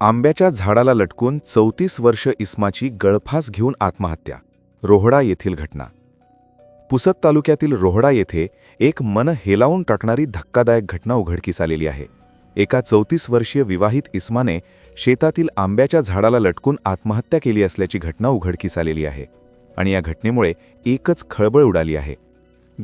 आंब्याच्या झाडाला लटकून 34 वर्ष इस्माची गळफास घेऊन आत्महत्या. रोहडा येथील घटना. पुसद तालुक्यातील रोहडा येथे एक मन हेलावून टाकणारी धक्कादायक घटना उघडकीस आलेली आहे. एका 34 वर्षीय विवाहित इस्माने शेतातील आंब्याच्या झाडाला लटकून आत्महत्या केली असल्याची घटना उघडकीस आलेली आहे. आणि या घटनेमुळे एकच खळबळ उडाली आहे.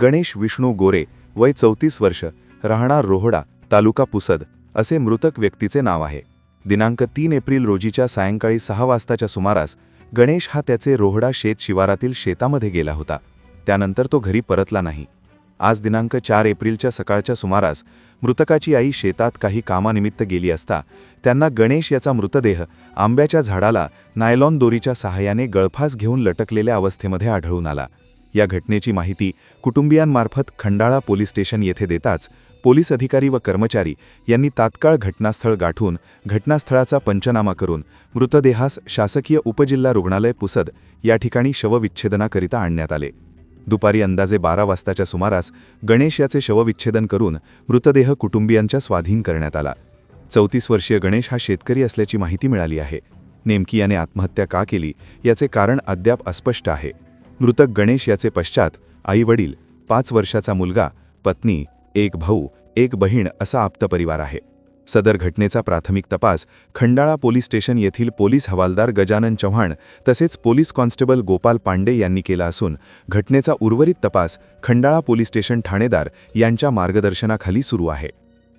गणेश विष्णू गोरे, वय 34 वर्ष, राहणार रोहडा, तालुका पुसद, असे मृतक व्यक्तीचे नाव आहे. दिनांक 3 एप्रिल रोजीच्या सायंकाळी 6 वाजताच्या सुमारास गणेश हा त्याचे रोहडा शेत शिवारातील शेतामध्ये गेला होता. त्यानंतर तो घरी परतला नाही. आज दिनांक 4 एप्रिलच्या सकाळच्या सुमारास मृतकाची आई शेतात काही कामानिमित्त गेली असता त्यांना गणेश याचा मृतदेह आंब्याच्या झाडाला नायलॉन दोरीच्या सहाय्याने गळफास घेऊन लटकलेल्या अवस्थेमध्ये आढळून आला. या घटनेची माहिती कुटुंबियांमार्फत खंडाळा पोलीस स्टेशन येथे देताच पोलीस अधिकारी व कर्मचारी यांनी तात्काळ घटनास्थळ गाठून घटनास्थळाचा पंचनामा करून मृतदेहास शासकीय उपजिल्हा रुग्णालय पुसद या ठिकाणी शवविच्छेदनाकरिता आणण्यात आले. दुपारी अंदाजे 12 वाजताच्या सुमारास गणेश याचे शवविच्छेदन करून मृतदेह कुटुंबियांच्या स्वाधीन करण्यात आला. 34 वर्षीय गणेश हा शेतकरी असल्याची माहिती मिळाली आहे. नेमकी याने आत्महत्या का केली याचे कारण अद्याप अस्पष्ट आहे. मृतक गणेश याचे पश्चात आई-वडील, 5 वर्षाचा मुलगा, पत्नी, एक भाऊ, एक बहीण असा आप्तपरिवार आहे. सदर घटनेचा प्राथमिक तपास खंडाळा पोलीस स्टेशन येथील पोलीस हवालदार गजानन चव्हाण तसेच पोलीस कॉन्स्टेबल गोपाल पांडे यांनी केला असून घटनेचा उर्वरित तपास खंडाळा पोलीस स्टेशन ठाणेदार यांच्या मार्गदर्शनाखाली सुरू आहे.